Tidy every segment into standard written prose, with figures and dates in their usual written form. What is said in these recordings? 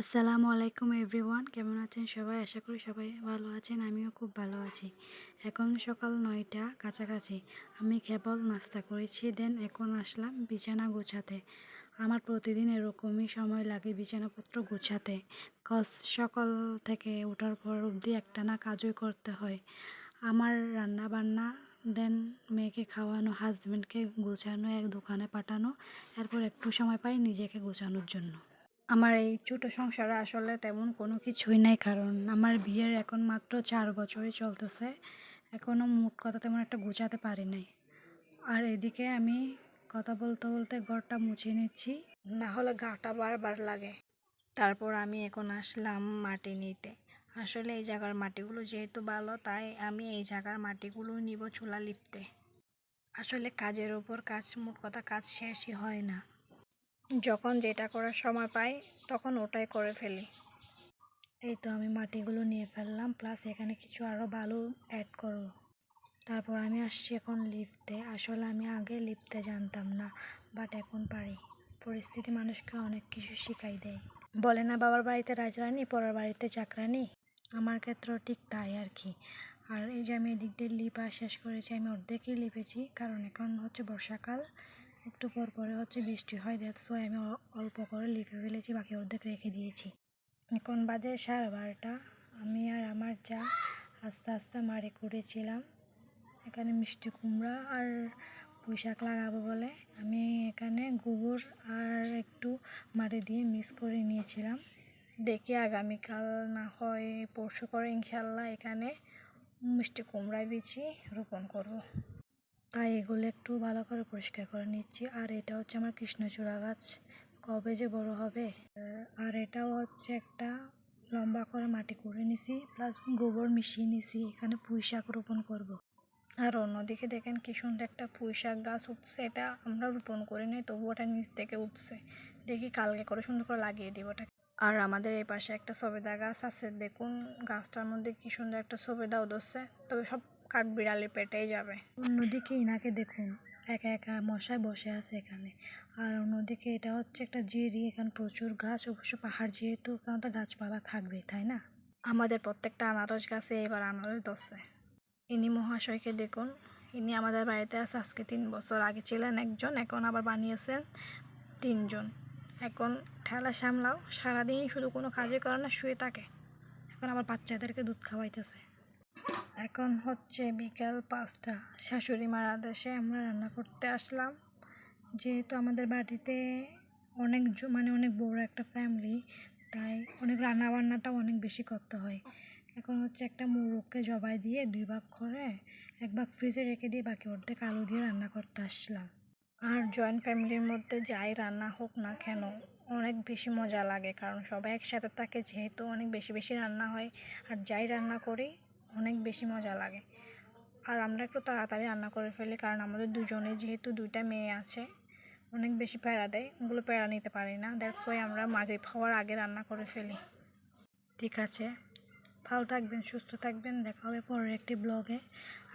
আসসালামু আলাইকুম এভরিওয়ান, কেমন আছেন সবাই? আশা করি সবাই ভালো আছেন। আমিও খুব ভালো আছি। এখন সকাল 9টা কাছাকাছি। আমি কেবল নাস্তা করেছি, দেন এখন আসলাম বিছানা গোছাতে। আমার প্রতিদিন এরকমই সময় লাগে বিছানাপত্র গোছাতে, কজ সকাল থেকে ওঠার পর অবধি একটানা কাজই করতে হয়। আমার রান্না বান্না, দেন মেয়েকে খাওয়ানো, হাজব্যান্ডকে গোছানো, এক দোকানে পাঠানো, এরপর একটু সময় পাই নিজেকে গোছানোর জন্য। আমার এই ছোটো সংসারে আসলে তেমন কোনো কিছুই নাই, কারণ আমার বিয়ের এখন মাত্র 4 বছরই চলতেছে। এখনও মোট কথা তেমন একটা গোছাতে পারি নাই। আর এদিকে আমি কথা বলতে বলতে ঘরটা মুছে নিচ্ছি, না হলে গাটা বারবার লাগে। তারপর আমি এখন আসলাম মাটি নিতে। আসলে এই জায়গার মাটিগুলো যেহেতু ভালো, তাই আমি এই জায়গার মাটিগুলো নিব চুলা লিপতে। আসলে কাজের ওপর কাজ, মোট কথা কাজ শেষই হয় না। যখন যেটা করার সময় পাই তখন ওটাই করে ফেলি। এই তো আমি মাটিগুলো নিয়ে ফেললাম, প্লাস এখানে কিছু আরও বালু অ্যাড করব। তারপর আমি আসছি এখন লিফতে। আসলে আমি আগে লিফতে জানতাম না, বাট এখন পারি। পরিস্থিতি মানুষকে অনেক কিছু শিখাই দেয়। বলে না বাবার বাড়িতে রাজরানী, পরের বাড়িতে চাকরানী? আমার ক্ষেত্রেও ঠিক তাই আর কি। আর এই যে আমি এদিক দিয়ে লিপা শেষ করেছি, আমি অর্ধেকই লিপেছি, কারণ এখন হচ্ছে বর্ষাকাল, একটু পর পরে হচ্ছে বৃষ্টি হয়, দ্যাটস ওয়াই আমি অল্প করে লিপে ফেলেছি, বাকি অর্ধেক রেখে দিয়েছি। এখন বাজে 12:30। আমি আর আমার যা আস্তে আস্তে মাড়ি করেছিলাম। এখানে মিষ্টি কুমড়া আর পুঁই শাক লাগাবো বলে আমি এখানে গোবর আর একটু মাটি দিয়ে মিক্স করে নিয়েছিলাম। দেখি আগামীকাল না হয় পরশু করে ইনশাল্লাহ এখানে মিষ্টি কুমড়া বিচি রোপণ করব। তাই এগুলো একটু ভালো করে পরিষ্কার করে নিচ্ছি। আর এটা হচ্ছে আমার কৃষ্ণচূড়া গাছ, কবে যে বড় হবে। আর এটাও হচ্ছে একটা লম্বা করে মাটি করে নিছি, প্লাস গোবর মিশিয়ে নিছি, এখানে পুঁই শাক রোপণ করব। আর অন্যদিকে দেখেন কি সুন্দর একটা পুঁই শাক গাছ উঠছে। এটা আমরা রোপণ করি নাই, তবু ওটা নিচ থেকে উঠছে। দেখি কালকে করে সুন্দর করে লাগিয়ে দিব ওটা। আর আমাদের এই পাশে একটা সবেদা গাছ আছে, দেখুন গাছটার মধ্যে কি সুন্দর একটা সবেদাও ধরছে, তবে সব কাঠবিড়ালি পেটেই যাবে। অন্যদিকে ইনাকে দেখুন, একা একা মশায় বসে আছে এখানে। আর অন্যদিকে এটা হচ্ছে একটা জেরি, এখানে প্রচুর গাছ, অবশ্য পাহাড় যেহেতু ওখানে তো গাছপালা থাকবেই, তাই না? আমাদের প্রত্যেকটা আনারস গাছে এবার আনারস ধরছে। ইনি মহাশয়কে দেখুন, ইনি আমাদের বাড়িতে আছে আজকে 3 বছর। আগে ছিলেন একজন, এখন আবার বানিয়েছেন 3জন। এখন ঠেলা সামলাও, সারাদিন শুধু কোনো কাজে করে না, শুয়ে থাকে। এখন আবার বাচ্চাদেরকে দুধ খাওয়াইতেছে। এখন হচ্ছে বিকাল 5টা। শাশুড়ি মার আদেশে আমরা রান্না করতে আসলাম। যেহেতু আমাদের বাড়িতে অনেক বড় একটা ফ্যামিলি, তাই অনেক রান্নাবান্নাটাও অনেক বেশি করতে হয়। এখন হচ্ছে একটা মোরগকে জবাই দিয়ে 2 ভাগ করে 1 ভাগ ফ্রিজে রেখে দিয়ে বাকি অর্ধেক আলু দিয়ে রান্না করতে আসলাম। আর জয়েন্ট ফ্যামিলির মধ্যে যাই রান্না হোক না কেন অনেক বেশি মজা লাগে, কারণ সবাই একসাথে থাকে, যেহেতু অনেক বেশি বেশি রান্না হয়। আর যাই রান্না করি অনেক বেশি মজা লাগে। আর আমরা একটু তাড়াতাড়ি রান্না করে ফেলি, কারণ আমাদের দুজনে যেহেতু 2টা মেয়ে আছে, অনেক বেশি প্যারা দেয়, ওগুলো প্যারা নিতে পারি না। দ্যাটস ওয়াই আমরা মাগরিব খাওয়ার আগে রান্না করে ফেলি। ঠিক আছে, ভালো থাকবেন, সুস্থ থাকবেন, দেখা হবে পরের একটি ব্লগে।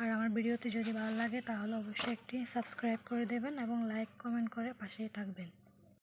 আর আমার ভিডিওতে যদি ভালো লাগে তাহলে অবশ্যই একটি সাবস্ক্রাইব করে দেবেন এবং লাইক কমেন্ট করে পাশেই থাকবেন।